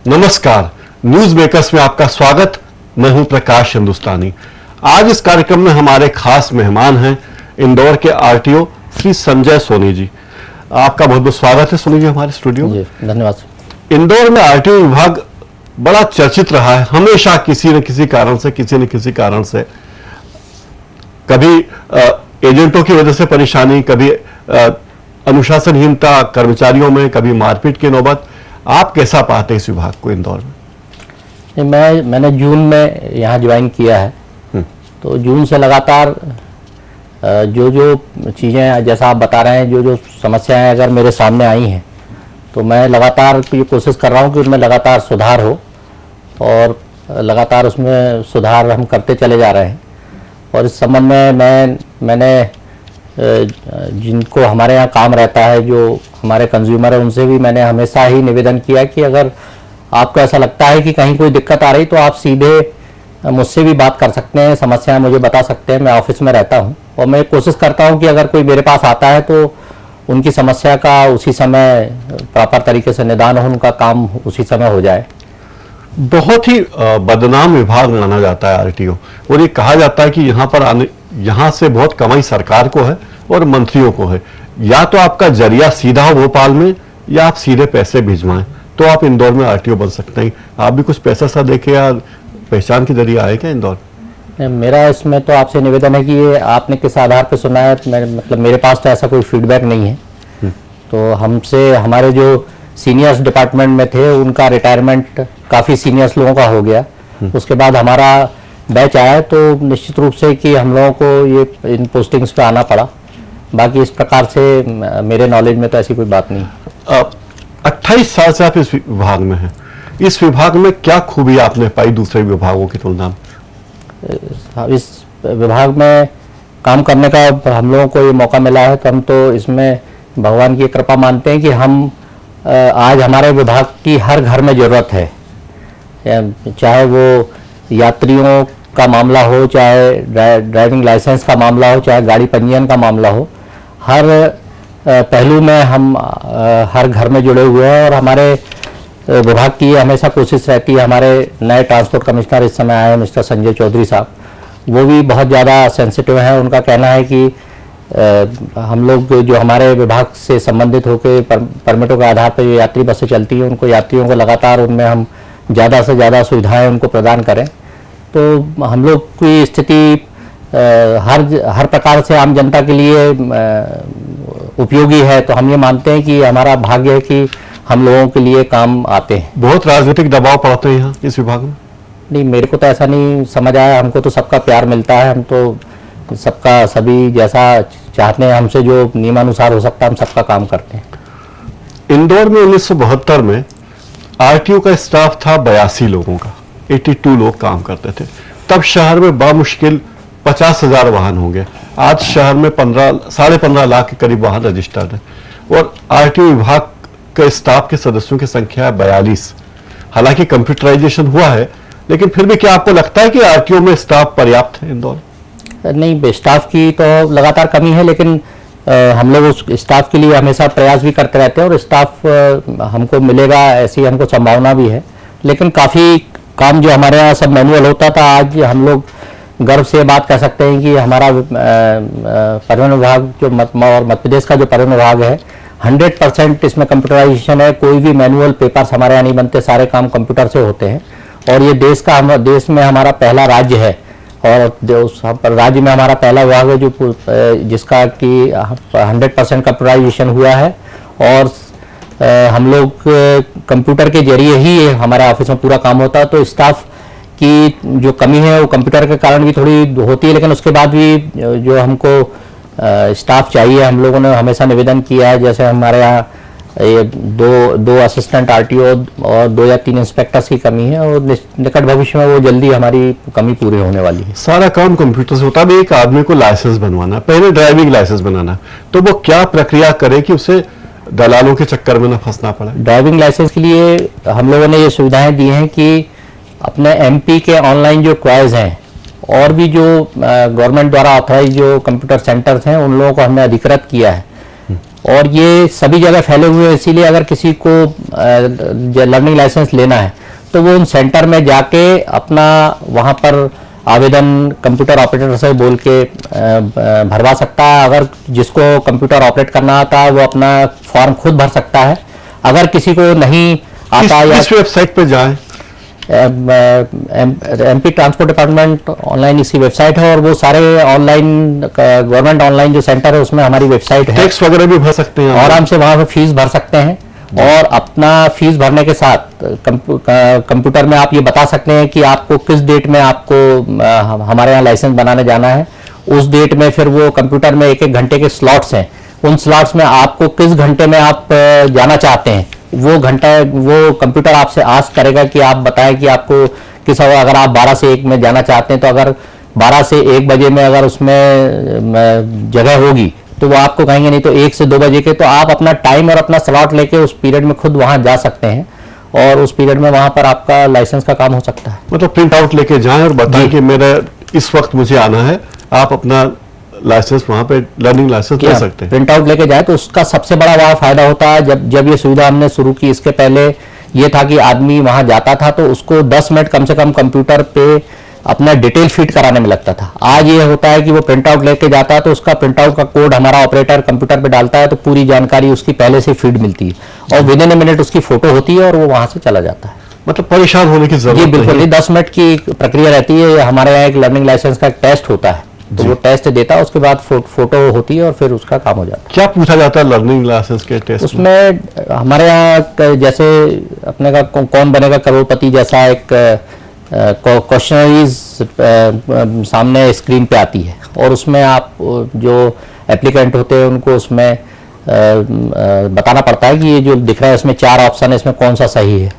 नमस्कार, news makers में आपका स्वागत। मैं हूं प्रकाश हिंदुस्तानी। आज इस कार्यक्रम में हमारे खास मेहमान हैं इंदौर के आरटीओ श्री संजय सोनी जी। आपका बहुत बहुत स्वागत है सोनी जी हमारे स्टूडियो में। धन्यवाद। इंदौर में आरटीओ विभाग बड़ा चर्चित रहा है हमेशा, किसी न किसी कारण से कभी एजेंटों की वजह से परेशानी, कभी अनुशासनहीनता कर्मचारियों में, कभी मारपीट की नौबत। आप कैसा पाते हैं इस विभाग को इंदौर में? मैंने जून में यहाँ ज्वाइन किया है, तो जून से लगातार जो चीज़ें जैसा आप बता रहे हैं, जो समस्याएं अगर मेरे सामने आई हैं, तो मैं लगातार ये कोशिश कर रहा हूँ कि उनमें लगातार सुधार हो और लगातार उसमें सुधार हम करते चले जा रहे हैं। और इस संबंध में मैंने जिनको हमारे यहाँ काम रहता है, जो हमारे कंज्यूमर है, उनसे भी मैंने हमेशा ही निवेदन किया कि अगर आपको ऐसा लगता है कि कहीं कोई दिक्कत आ रही तो आप सीधे मुझसे भी बात कर सकते हैं, समस्याएं मुझे बता सकते हैं। मैं ऑफिस में रहता हूं और मैं कोशिश करता हूं कि अगर कोई मेरे पास आता है तो उनकी समस्या का उसी समय प्रॉपर तरीके से निदान हो, उनका काम उसी समय हो जाए। बहुत ही बदनाम विभाग माना जाता है आरटीओ, और ये कहा जाता है कि यहाँ से बहुत कमाई सरकार को है और मंत्रियों को है। या तो आपका जरिया सीधा हो भोपाल में, या आप सीधे पैसे भिजवाएं तो आप इंदौर में आरटीओ बन सकते हैं। आप भी कुछ पैसा सा देके या पहचान के जरिए आए क्या इंदौर? मेरा इसमें तो आपसे निवेदन है कि ये आपने किस आधार पर सुना है, मतलब मेरे पास तो ऐसा कोई फीडबैक नहीं है। तो हमारे जो सीनियर्स डिपार्टमेंट में थे उनका रिटायरमेंट काफ़ी सीनियर्स लोगों का हो गया। उसके बाद हमारा बैच आया, तो निश्चित रूप से कि हम लोगों को ये इन पोस्टिंग्स पे आना पड़ा। बाकी इस प्रकार से मेरे नॉलेज में तो ऐसी कोई बात नहीं। 28 साल से आप इस विभाग में हैं। इस विभाग में क्या खूबी आपने पाई दूसरे विभागों की तुलना में? इस विभाग में काम करने का हम लोगों को ये मौका मिला है, तो हम तो इसमें भगवान की कृपा मानते हैं कि हम आज हमारे विभाग की हर घर में ज़रूरत है। चाहे वो यात्रियों का मामला हो, चाहे ड्राइविंग लाइसेंस का मामला हो, चाहे गाड़ी पंजीयन का मामला हो, हर पहलू में हम हर घर में जुड़े हुए हैं। और हमारे विभाग की हमेशा कोशिश रहती है। हमारे नए ट्रांसपोर्ट कमिश्नर इस समय आए हैं, मिस्टर संजय चौधरी साहब, वो भी बहुत ज़्यादा सेंसिटिव हैं। उनका कहना है कि हम लोग जो हमारे विभाग से संबंधित होकर परमिटों के आधार पर जो यात्री बसें चलती हैं, उनको यात्रियों को लगातार उनमें हम ज़्यादा से ज़्यादा सुविधाएं उनको प्रदान करें। तो हम लोग की स्थिति हर प्रकार से आम जनता के लिए उपयोगी है। तो हम ये मानते हैं कि हमारा भाग्य है कि हम लोगों के लिए काम आते हैं। बहुत राजनीतिक दबाव पड़ते हैं यहाँ इस विभाग में? नहीं, मेरे को तो ऐसा नहीं समझ आया। हमको तो सबका प्यार मिलता है। हम तो सबका सभी जैसा चाहते हैं, हमसे जो नियमानुसार हो सकता है हम सबका काम करते हैं। इंदौर में 1972 में आरटीओ का स्टाफ था 82 लोगों का, 82 लोग काम करते थे। तब शहर में बामुश्किल 50,000 वाहन होंगे। आज शहर में 15.5 लाख के करीब वाहन रजिस्टर्ड है, और आरटीओ विभाग के स्टाफ के सदस्यों की संख्या है 42। हालांकि कंप्यूटराइजेशन हुआ है, लेकिन फिर भी क्या आपको लगता है कि आरटीओ में स्टाफ पर्याप्त है इंदौर? नहीं, स्टाफ की तो लगातार कमी है, लेकिन हम लोग उस स्टाफ के लिए हमेशा प्रयास भी करते रहते हैं और स्टाफ हमको मिलेगा ऐसी हमको संभावना भी है। लेकिन काफ़ी काम जो हमारे यहाँ सब मैनुअल होता था, आज हम लोग गर्व से बात कर सकते हैं कि हमारा परिवहन विभाग जो मध्य प्रदेश का जो परिवहन विभाग है, 100% इसमें कंप्यूटराइजेशन है। कोई भी मैनुअल पेपर्स हमारे यहाँ नहीं बनते, सारे काम कंप्यूटर से होते हैं। और ये देश में हमारा पहला राज्य है, और राज्य में हमारा पहला विभाग है जो जिसका कि 100% कंप्यूटराइजेशन हुआ है। और हम लोग कंप्यूटर के जरिए ही हमारे ऑफिस में पूरा काम होता है। तो स्टाफ की जो कमी है वो कंप्यूटर के कारण भी थोड़ी होती है, लेकिन उसके बाद भी जो हमको स्टाफ चाहिए, हम लोगों ने हमेशा निवेदन किया है। जैसे हमारे यहाँ ये दो असिस्टेंट आरटीओ और 2 या 3 इंस्पेक्टर्स की कमी है, और निकट भविष्य में वो जल्दी हमारी कमी पूरी होने वाली है। सारा काम कंप्यूटर से होता है। एक आदमी को लाइसेंस बनवाना, पहले ड्राइविंग लाइसेंस बनाना, तो वो क्या प्रक्रिया करे कि उसे दलालों के चक्कर में न फंसना पड़े? ड्राइविंग लाइसेंस के लिए हम लोगों ने ये सुविधाएं दी हैं कि अपने एमपी के ऑनलाइन जो क्वाइज हैं, और भी जो गवर्नमेंट द्वारा ऑथराइज जो कंप्यूटर सेंटर्स हैं, उन लोगों को हमने अधिकृत किया है और ये सभी जगह फैले हुए हैं, इसीलिए अगर किसी को लर्निंग लाइसेंस लेना है तो वो उन सेंटर में जाके अपना वहाँ पर आवेदन कंप्यूटर ऑपरेटर से बोल के भरवा सकता है। अगर जिसको कंप्यूटर ऑपरेट करना आता है वो अपना फॉर्म खुद भर सकता है। अगर किसी को नहीं आता या इस वेबसाइट पे जाएं, एमपी ट्रांसपोर्ट डिपार्टमेंट ऑनलाइन इसी वेबसाइट है और वो सारे ऑनलाइन गवर्नमेंट ऑनलाइन जो सेंटर है उसमें हमारी वेबसाइट है। टैक्स वगैरह भी भर सकते हैं, आराम से वहां पे फीस भर सकते हैं और अपना फीस भरने के साथ कंप्यूटर में आप ये बता सकते हैं कि आपको किस डेट में आपको हमारे यहाँ लाइसेंस बनाने जाना है। उस डेट में फिर वो कंप्यूटर में 1-1 घंटे के स्लॉट्स हैं, उन स्लॉट्स में आपको किस घंटे में आप जाना चाहते हैं वो घंटा वो कंप्यूटर आपसे आस्क करेगा कि आप बताएं कि आपको किस, अगर आप 12 से 1 में जाना चाहते हैं तो अगर 12 से 1 बजे में अगर उसमें जगह होगी तो वो आपको कहेंगे, नहीं तो 1 से 2 बजे के, तो आप अपना टाइम और अपना स्लॉट लेके उस पीरियड में खुद वहां जा सकते हैं और उस पीरियड में वहां पर आपका लाइसेंस का काम हो सकता है। मतलब प्रिंट आउट लेके जाएं और बताएं कि मेरा इस वक्त मुझे आना है, आप अपना लाइसेंस वहां पे लर्निंग लाइसेंस ले सकते हैं। प्रिंट आउट लेके जाए तो उसका सबसे बड़ा वहां फायदा होता है। जब ये सुविधा हमने शुरू की, इसके पहले ये था कि आदमी वहां जाता था तो उसको 10 मिनट कम से कम कंप्यूटर पे अपना डिटेल फीड कराने में लगता था। आज ये होता है कि वो प्रिंट आउट लेके जाता है तो उसका प्रिंट आउट का कोड हमारा ऑपरेटर कंप्यूटर पे डालता है तो पूरी जानकारी उसकी पहले से फीड मिलती है और विद इन ए मिनट उसकी फोटो होती है और वो वहां से चला जाता है। मतलब परेशान होने की जरूरत जी बिल्कुल नहीं, नहीं। 10 मिनट की प्रक्रिया रहती है। हमारे यहाँ एक लर्निंग लाइसेंस का टेस्ट होता है तो वो टेस्ट देता है, उसके बाद फोटो होती है और फिर उसका काम हो जाता है। क्या पूछा जाता है लर्निंग लाइसेंस के टेस्ट उसमें हमारे यहाँ जैसे अपने का कौन बनेगा करोड़पति जैसा एक क्वेश्चनरीज सामने स्क्रीन पे आती है और उसमें आप जो एप्लीकेंट होते हैं उनको उसमें बताना पड़ता है कि ये जो दिख रहा है इसमें 4 ऑप्शन है, इसमें कौन सा सही है।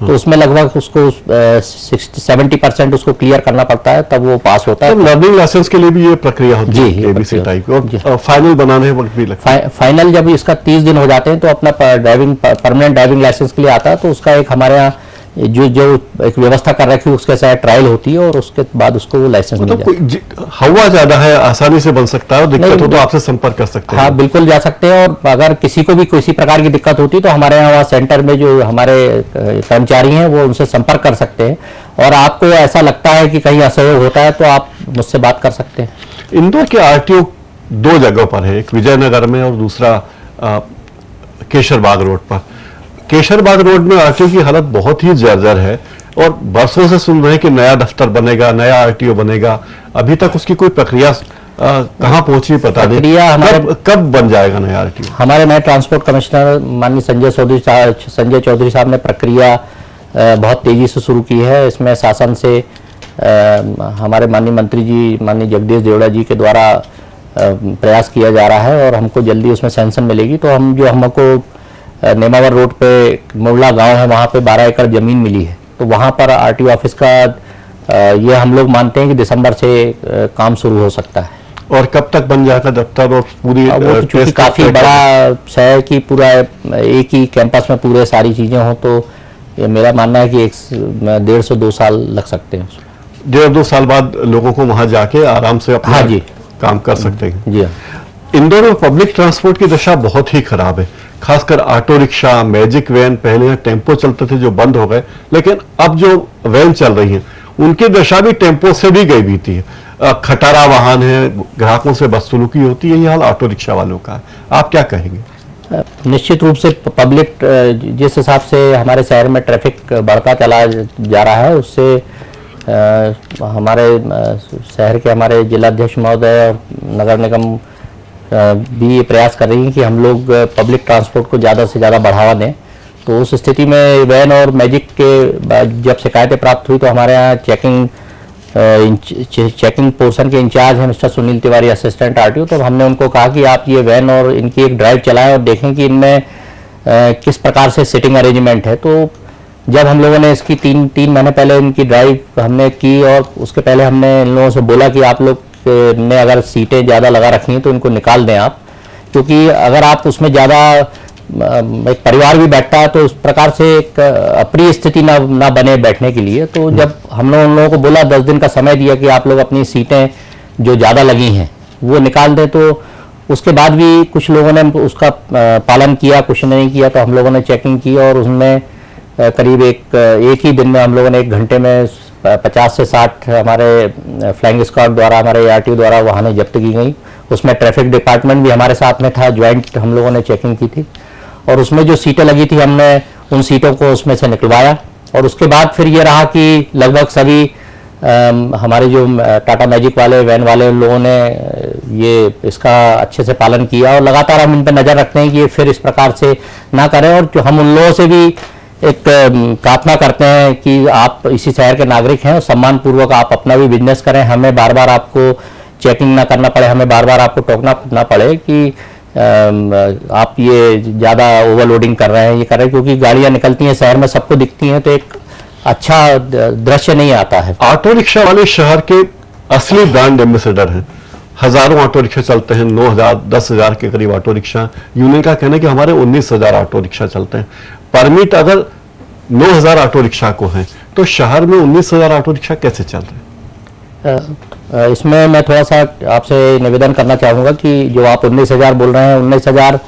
तो उसमें लगभग उसको 60-70% उसको क्लियर करना पड़ता है, तब वो पास होता है। तो लर्निंग लाइसेंस के लिए भी ये प्रक्रिया होती जी, है एबीसी टाइप और फाइनल बनाने वक्त भी लगता है। फाइनल जब इसका 30 दिन हो जाते हैं तो अपना परमानेंट ड्राइविंग लाइसेंस के लिए आता है तो उसका एक हमारे यहाँ जो एक व्यवस्था कर रखी है उसके साथ ट्रायल होती है और उसके बाद उसको वो लाइसेंस मिल जाता है। हवा ज्यादा है, आसानी से बन सकता है और दिक्कत हो तो आपसे संपर्क कर सकते हैं। हाँ बिल्कुल जा सकते हैं और अगर किसी को भी किसी प्रकार की दिक्कत होती है तो हमारे यहाँ सेंटर में जो हमारे कर्मचारी हैं वो उनसे संपर्क कर सकते हैं और आपको ऐसा लगता है कि कहीं असहयोग होता है तो आप मुझसे बात कर सकते हैं। इंदौर के आरटीओ 2 जगहों पर है, एक विजयनगर में और दूसरा केशरबाग रोड पर। केशरबाग रोड में आरटीओ की हालत बहुत ही जर्जर है और बरसों से सुन रहे हैं कि नया दफ्तर बनेगा, नया आरटीओ बनेगा, अभी तक उसकी कोई प्रक्रिया कहां पहुंची पता नहीं। कब बन जाएगा नया आरटीओ? हमारे नए ट्रांसपोर्ट कमिश्नर माननीय संजय चौधरी साहब ने प्रक्रिया बहुत तेजी से शुरू की है। इसमें शासन से हमारे माननीय मंत्री जी माननीय जगदीश देवड़ा जी के द्वारा प्रयास किया जा रहा है और हमको जल्दी उसमें सैंक्शन मिलेगी। तो हमको नेमावर रोड पे मुरला गांव है, वहाँ पे 12 एकड़ जमीन मिली है तो वहाँ पर आरटीओ ऑफिस का ये हम लोग मानते हैं कि दिसंबर से काम शुरू हो सकता है। और कब तक बन जाएगा दफ्तर और पूरी चूंकि काफी बड़ा शहर की पूरा एक ही कैंपस में पूरे सारी चीजें हों तो ये मेरा मानना है कि 1.5 से 2 साल लग सकते हैं। 1.5-2 साल बाद लोगों को वहां जाके आराम से अपना हाँ जी काम कर सकते हैं। जी हाँ। इंदौर में पब्लिक ट्रांसपोर्ट की दशा बहुत ही खराब है, खासकर ऑटो रिक्शा, मैजिक वैन। पहले यहाँ टेम्पो चलते थे जो बंद हो गए, लेकिन अब जो वैन चल रही हैं उनकी दशा भी टेम्पो से भी गई बीती है। खटारा वाहन है, ग्राहकों से बदसलूकी होती है, यही हाल ऑटो रिक्शा वालों का है। आप क्या कहेंगे? निश्चित रूप से पब्लिक जिस हिसाब से हमारे शहर में ट्रैफिक बढ़ता चला जा रहा है उससे हमारे शहर के हमारे जिलाध्यक्ष महोदय और नगर निगम भी ये प्रयास कर रही हैं कि हम लोग पब्लिक ट्रांसपोर्ट को ज़्यादा से ज़्यादा बढ़ावा दें। तो उस स्थिति में वैन और मैजिक के जब शिकायतें प्राप्त हुई तो हमारे यहाँ चेकिंग पोर्शन के इंचार्ज हैं mister Sunil Tiwari, assistant RTO. तो हमने उनको कहा कि आप ये वैन और इनकी एक ड्राइव चलाएं और देखें कि इनमें किस प्रकार से सिटिंग अरेंजमेंट है। तो जब हम लोगों ने इसकी तीन महीने पहले इनकी ड्राइव हमने की और उसके पहले हमने इन लोगों से बोला कि आप लोग ने अगर सीटें ज़्यादा लगा रखी हैं तो इनको निकाल दें आप, क्योंकि अगर आप उसमें ज़्यादा एक परिवार भी बैठता है तो उस प्रकार से एक अप्रिय स्थिति ना बने बैठने के लिए। तो जब हमने उन लोगों को बोला 10 दिन का समय दिया कि आप लोग अपनी सीटें जो ज़्यादा लगी हैं वो निकाल दें, तो उसके बाद भी कुछ लोगों ने उसका पालन किया, कुछ ने नहीं किया, तो हम लोगों ने चेकिंग की और उसमें करीब एक ही दिन में हम लोगों ने 1 घंटे में 50 से 60 हमारे फ्लाइंग स्क्वाड द्वारा, हमारे ARTO द्वारा वाहनें जब्त की गई। उसमें ट्रैफिक डिपार्टमेंट भी हमारे साथ में था, ज्वाइंट हम लोगों ने चेकिंग की थी और उसमें जो सीटें लगी थी हमने उन सीटों को उसमें से निकलवाया। और उसके बाद फिर ये रहा कि लगभग सभी हमारे जो टाटा मैजिक वाले, वैन वाले लोगों ने ये इसका अच्छे से पालन किया और लगातार हम इन पर नज़र रखते हैं कि ये फिर इस प्रकार से ना करें। और जो हम उन लोगों से भी एक प्रार्थना करते हैं कि आप इसी शहर के नागरिक हैं और सम्मान पूर्वक आप अपना भी बिजनेस करें, हमें बार बार आपको चेकिंग ना करना पड़े, हमें बार बार आपको टोकना ना पड़े कि आप ये ज़्यादा ओवरलोडिंग कर रहे हैं, ये कर रहे हैं, क्योंकि गाड़ियाँ निकलती हैं शहर में, सबको दिखती हैं, तो एक अच्छा दृश्य नहीं आता है। ऑटो रिक्शा वाले शहर के असली ब्रांड एम्बेसडर हैं। हजारों ऑटो रिक्शा चलते हैं, 9,000 10,000 के करीब ऑटो रिक्शा। यूनियन का कहना है कि हमारे 19,000 ऑटो रिक्शा चलते हैं। परमिट अगर 9,000 ऑटो रिक्शा को है तो शहर में 19,000 ऑटो रिक्शा कैसे चल रहे हैं? इसमें मैं थोड़ा सा आपसे निवेदन करना चाहूँगा कि जो आप 19,000 बोल रहे हैं, 19,000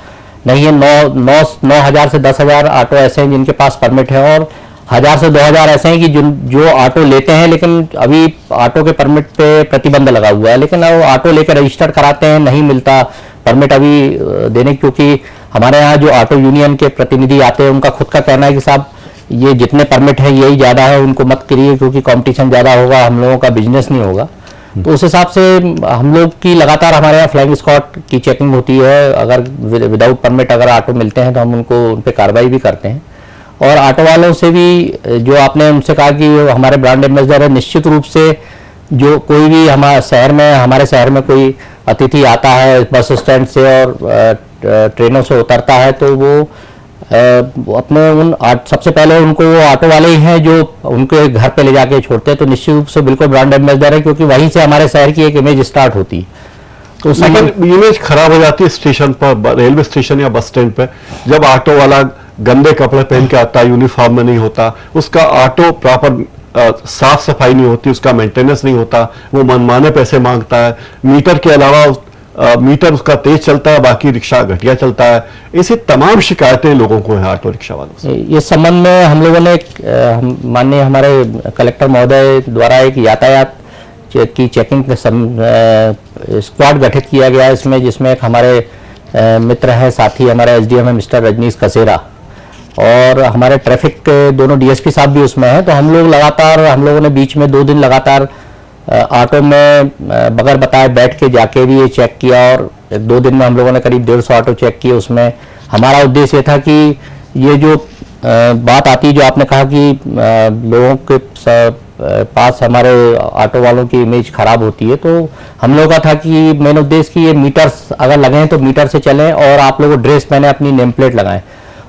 नहीं है, 9,000 से 10,000 ऑटो ऐसे हैं जिनके पास परमिट है और 1,000 से 2,000 ऐसे हैं कि जो ऑटो लेते हैं, लेकिन अभी ऑटो के परमिट पे प्रतिबंध लगा हुआ है। लेकिन वो ऑटो लेकर रजिस्टर कराते हैं, नहीं मिलता परमिट अभी देने, क्योंकि हमारे यहाँ जो ऑटो यूनियन के प्रतिनिधि आते हैं उनका खुद का कहना है कि साहब ये जितने परमिट है यही ज़्यादा है, उनको मत करिए क्योंकि कंपटीशन ज़्यादा होगा, हम लोगों का बिजनेस नहीं होगा। तो उस हिसाब से हम लोग की लगातार हमारे यहाँ फ्लाइंग स्क्वाड की चेकिंग होती है। अगर विदाउट परमिट अगर ऑटो मिलते हैं तो हम उनको उन पर कार्रवाई भी करते हैं। और ऑटो वालों से भी जो आपने उनसे कहा कि हमारे ब्रांड एम्बेसडर है, निश्चित रूप से जो कोई भी हमारे शहर में कोई अतिथि आता है बस स्टैंड से और ट्रेनों से उतरता है तो वो अपने सबसे पहले उनको वो ऑटो वाले ही हैं जो उनके घर पे ले जाके छोड़ते हैं। तो निश्चित रूप से बिल्कुल ब्रांड एम्बेसडर है, क्योंकि वहीं से हमारे शहर की एक इमेज स्टार्ट होती है। तो लेकिन इमेज खराब हो जाती है स्टेशन पर, रेलवे स्टेशन या बस स्टैंड पे, जब ऑटो वाला गंदे कपड़े पहन के आता है, यूनिफॉर्म में नहीं होता, उसका ऑटो प्रॉपर साफ सफाई नहीं होती, उसका मेंटेनेंस नहीं होता, वो मनमाने पैसे मांगता है, मीटर के अलावा मीटर उसका तेज चलता है, बाकी रिक्शा घटिया चलता है। ऐसी तमाम शिकायतें लोगों को हैं ऑटो रिक्शा वालों से। इस संबंध में हम लोगों ने माननीय हमारे कलेक्टर महोदय द्वारा एक यातायात की चेकिंग स्क्वाड गठित किया गया है इसमें, जिसमें एक हमारे मित्र हैं, साथी हमारे SDM है मिस्टर रजनीश कसेरा, और हमारे ट्रैफिक के दोनों DSP साहब भी उसमें हैं। तो हम लोगों ने बीच में 2 दिन लगातार ऑटो में बगैर बताए बैठ के जाके भी ये चेक किया और 2 दिन में हम लोगों ने करीब 150 ऑटो चेक किए। उसमें हमारा उद्देश्य ये था कि ये जो बात आती है, जो आपने कहा कि लोगों के पास हमारे ऑटो वालों की इमेज खराब होती है, तो हम लोगों का था कि मेन उद्देश्य कि ये मीटर्स अगर लगे तो मीटर से चलें और आप लोग ड्रेस पहने, अपनी नेम प्लेट लगाएं।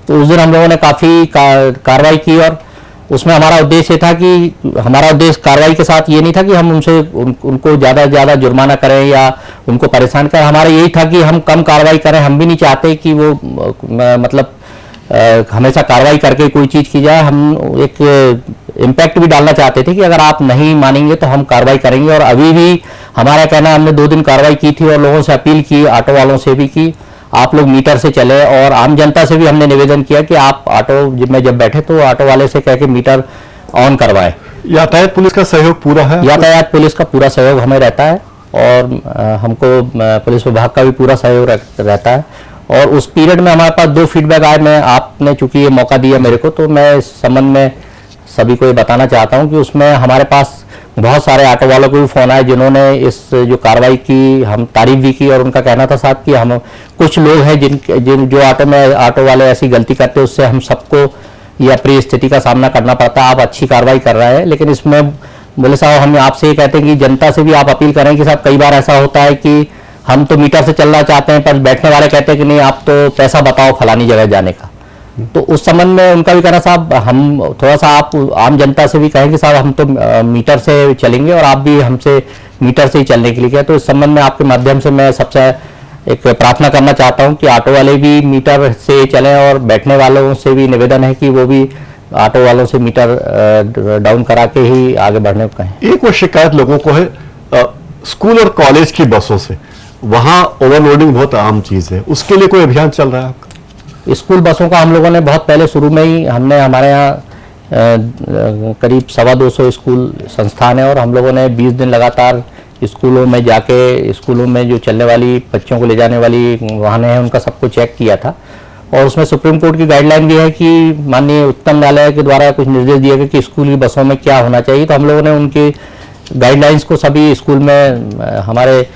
तो उस दिन हम लोगों ने काफ़ी कार्रवाई की और उसमें हमारा उद्देश्य था कि हमारा उद्देश्य कार्रवाई के साथ ये नहीं था कि हम उनको ज़्यादा जुर्माना करें या उनको परेशान करें। हमारा यही था कि हम कम कार्रवाई करें। हम भी नहीं चाहते कि वो मतलब हमेशा कार्रवाई करके कोई चीज़ की जाए। हम एक इम्पैक्ट भी डालना चाहते थे कि अगर आप नहीं मानेंगे तो हम कार्रवाई करेंगे। और अभी भी हमारा कहना, हमने 2 दिन कार्रवाई की थी और लोगों से अपील की, ऑटो वालों से भी, कि आप लोग मीटर से चले, और आम जनता से भी हमने निवेदन किया कि आप ऑटो में जब बैठे तो ऑटो वाले से कह के मीटर ऑन करवाएं। यातायात पुलिस का सहयोग पूरा है? यातायात पुलिस का पूरा सहयोग हमें रहता है और हमको पुलिस विभाग का भी पूरा सहयोग रहता है। और उस पीरियड में हमारे पास 2 फीडबैक आए। मैं आपने चूंकि ये मौका दिया मेरे को, तो मैं इस संबंध में सभी को ये बताना चाहता हूँ कि उसमें हमारे पास बहुत सारे ऑटो वालों को भी फ़ोन आए जिन्होंने इस जो कार्रवाई की हम तारीफ भी की। और उनका कहना था साहब कि हम कुछ लोग हैं जिन जो ऑटो वाले ऐसी गलती करते हैं, उससे हम सबको ये अप्रिय स्थिति का सामना करना पड़ता है। आप अच्छी कार्रवाई कर रहे हैं, लेकिन इसमें बोले साहब हम आपसे ये कहते हैं कि जनता से भी आप अपील करें कि साहब कई बार ऐसा होता है कि हम तो मीटर से चलना चाहते हैं पर बैठने वाले कहते हैं कि नहीं आप तो पैसा बताओ फलानी जगह जाने का। तो उस संबंध में उनका भी कहना, साहब हम थोड़ा सा आप आम जनता से भी कहें कि साहब हम तो मीटर से चलेंगे और आप भी हमसे मीटर से ही चलने के लिए कहें। तो इस संबंध में आपके माध्यम से मैं सबसे एक प्रार्थना करना चाहता हूं कि ऑटो वाले भी मीटर से चलें और बैठने वालों से भी निवेदन है कि वो भी ऑटो वालों से मीटर डाउन करा के ही आगे बढ़ने को कहें। एक वो शिकायत लोगों को है स्कूल और कॉलेज की बसों से, वहां ओवरलोडिंग बहुत आम चीज है, उसके लिए कोई अभियान चल रहा है आपका? स्कूल बसों का हम लोगों ने बहुत पहले शुरू में ही हमने हमारे यहाँ करीब 225 स्कूल संस्थान है और हम लोगों ने 20 दिन लगातार स्कूलों में जाके स्कूलों में जो चलने वाली बच्चों को ले जाने वाली वाहनें हैं उनका सबको चेक किया था। और उसमें सुप्रीम कोर्ट की गाइडलाइन भी है कि माननीय उच्चतम न्यायालय के द्वारा कुछ निर्देश दिए गए कि स्कूल की बसों में क्या होना चाहिए, तो हम लोगों ने उनकी गाइडलाइंस को सभी स्कूल में हमारे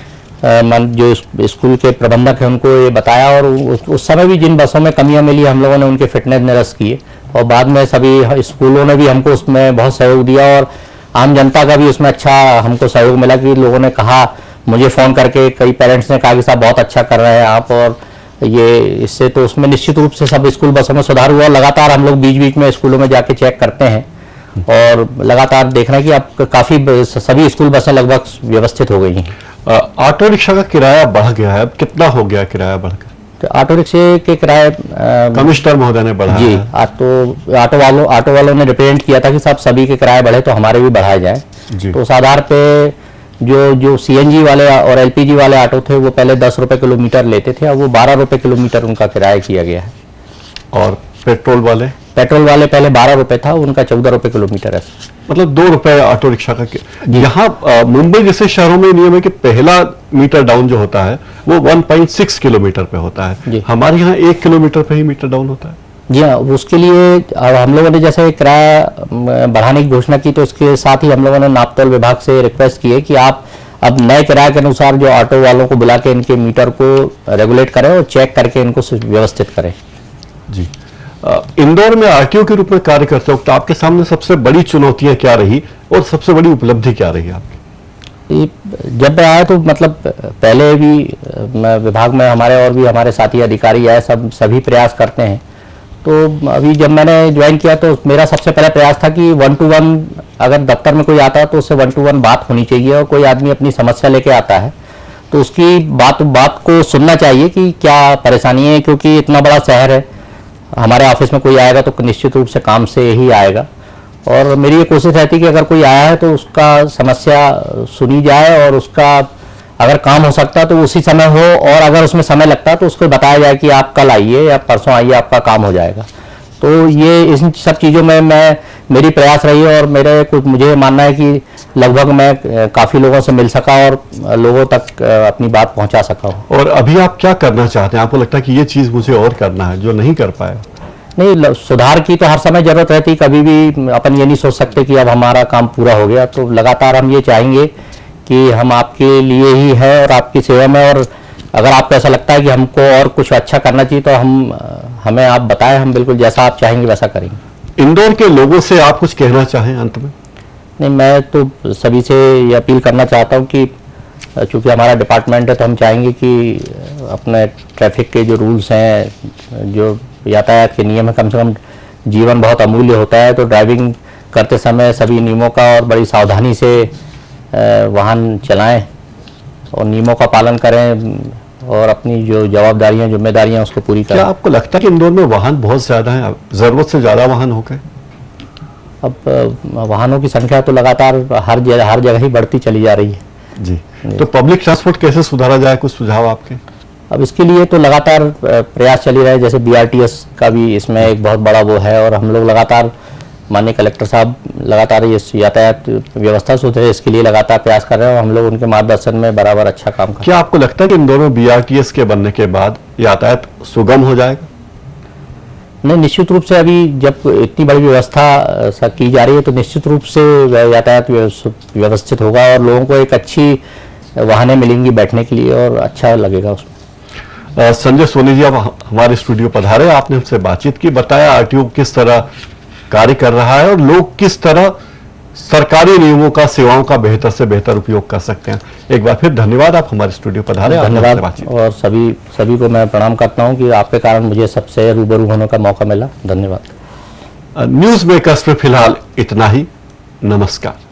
जो स्कूल के प्रबंधक हैं उनको ये बताया और उस समय भी जिन बसों में कमियां मिली हम लोगों ने उनके फिटनेस निरस्त किए और बाद में सभी स्कूलों ने भी हमको उसमें बहुत सहयोग दिया और आम जनता का भी उसमें अच्छा हमको सहयोग मिला कि लोगों ने कहा, मुझे फ़ोन करके कई पेरेंट्स ने कहा कि साहब बहुत अच्छा कर रहे हैं आप, और ये इससे तो उसमें निश्चित रूप से सब स्कूल बसों में सुधार हुआ। लगातार हम लोग बीच बीच में स्कूलों में जाके चेक करते हैं और लगातार देख रहे हैं कि अब काफ़ी सभी स्कूल बसें लगभग व्यवस्थित हो गई हैं। ऑटो रिक्शा का किराया बढ़ गया है, अब कितना हो गया किराया बढ़कर? तो ऑटो रिक्शे के किराए कमिश्नर महोदय ने बढ़ाया जी, है। ऑटो वालों ने रिप्रेजेंट किया था कि साहब सभी के किराए बढ़े तो हमारे भी बढ़ाए जाएं। तो उस आधार पे जो सीएनजी वाले और एलपीजी वाले ऑटो थे वो पहले 10 रुपए किलोमीटर लेते थे, अब वो 12 रुपए किलोमीटर उनका किराया किया गया है। और पेट्रोल वाले पहले 12 रुपए था, उनका 14 रुपए किलोमीटर है। मतलब 2 रुपए ऑटो रिक्शा का। यहाँ मुंबई जैसे शहरों में नियम है कि पहला मीटर डाउन जो होता है वो 1.6 किलोमीटर पे होता है, हमारे यहाँ 1 किलोमीटर पे ही मीटर डाउन होता है। जी हाँ, उसके लिए अब हम लोगों ने जैसे किराया बढ़ाने की घोषणा की तो इसके साथ ही हम लोगों ने नापतोल विभाग से रिक्वेस्ट की है कि आप अब नए किराए के अनुसार जो ऑटो वालों को बुला के इनके मीटर को रेगुलेट करें और चेक करके इनको व्यवस्थित करें। जी, इंदौर में आरटीओ के रूप में कार्य करते वक्त आपके सामने सबसे बड़ी चुनौतियां क्या रही और सबसे बड़ी उपलब्धि क्या रही आपकी? जब मैं आया तो मतलब पहले भी विभाग में हमारे और भी हमारे साथी अधिकारी आए, सभी प्रयास करते हैं। तो अभी जब मैंने ज्वाइन किया तो मेरा सबसे पहला प्रयास था कि 1-to-1 अगर दफ्तर में कोई आता है तो उससे 1-to-1 बात होनी चाहिए और कोई आदमी अपनी समस्या लेके आता है तो उसकी बात को सुनना चाहिए कि क्या परेशानी है, क्योंकि इतना बड़ा शहर है, हमारे ऑफिस में कोई आएगा तो निश्चित रूप से काम से ही आएगा और मेरी ये कोशिश रहती है कि अगर कोई आया है तो उसका समस्या सुनी जाए और उसका अगर काम हो सकता है तो उसी समय हो और अगर उसमें समय लगता है तो उसको बताया जाए कि आप कल आइए या परसों आइए, आपका काम हो जाएगा। तो ये इन सब चीज़ों में मेरी प्रयास रही है और मुझे मानना है कि लगभग मैं काफ़ी लोगों से मिल सका और लोगों तक अपनी बात पहुंचा सका हूँ। और अभी आप क्या करना चाहते हैं? आपको लगता है कि ये चीज़ मुझे और करना है जो नहीं कर पाया? नहीं, सुधार की तो हर समय जरूरत रहती, कभी भी अपन ये नहीं सोच सकते कि अब हमारा काम पूरा हो गया। तो लगातार हम ये चाहेंगे कि हम आपके लिए ही है और आपकी सेवा में, और अगर आपको ऐसा लगता है कि हमको और कुछ अच्छा करना चाहिए तो हमें आप बताएं, हम बिल्कुल जैसा आप चाहेंगे वैसा करेंगे। इंदौर के लोगों से आप कुछ कहना चाहें अंत में? नहीं, मैं तो सभी से ये अपील करना चाहता हूँ कि चूँकि हमारा डिपार्टमेंट है तो हम चाहेंगे कि अपने ट्रैफिक के जो रूल्स हैं, जो यातायात के नियम है, कम से कम जीवन बहुत अमूल्य होता है, तो ड्राइविंग करते समय सभी नियमों का और बड़ी सावधानी से वाहन चलाएं और नियमों का पालन करें और अपनी जो जवाबदारियां जिम्मेदारियां उसको पूरी करें। क्या आपको लगता है कि इंदौर में वाहन बहुत ज्यादा है, जरूरत से ज्यादा वाहन हो गए? अब वाहनों की संख्या तो लगातार हर जगह ही बढ़ती चली जा रही है। जी, तो पब्लिक ट्रांसपोर्ट कैसे सुधारा जाए, कुछ सुझाव आपके? अब इसके लिए तो लगातार प्रयास चल ही रहे, जैसे BRTS का भी इसमें एक बहुत बड़ा वो है और हम लोग लगातार माननीय कलेक्टर साहब लगातार ये यातायात व्यवस्था सुधरे इसके लिए लगातार प्रयास कर रहे हैं और हम लोग उनके मार्गदर्शन में बराबर अच्छा काम कर रहे हैं। क्या आपको लगता है कि इंदौर में BRTS के बनने के बाद यातायात सुगम हो जाएगा? नहीं, निश्चित रूप से अभी जब इतनी बड़ी व्यवस्था की जा रही है तो निश्चित रूप से यातायात व्यवस्थित होगा और लोगों को एक अच्छी वाहनें मिलेंगी बैठने के लिए और अच्छा लगेगा उसमें। संजय सोनी जी, आप हमारे स्टूडियो पधारे, आपने हमसे बातचीत की, बताया आरटीओ किस तरह कार्य कर रहा है और लोग किस तरह सरकारी नियमों का, सेवाओं का बेहतर से बेहतर उपयोग कर सकते हैं। एक बार फिर धन्यवाद, आप हमारे स्टूडियो पधारे। धन्यवाद और सभी को मैं प्रणाम करता हूं कि आपके कारण मुझे सबसे रूबरू होने का मौका मिला। धन्यवाद। न्यूज मेकर्स में फिलहाल इतना ही। नमस्कार।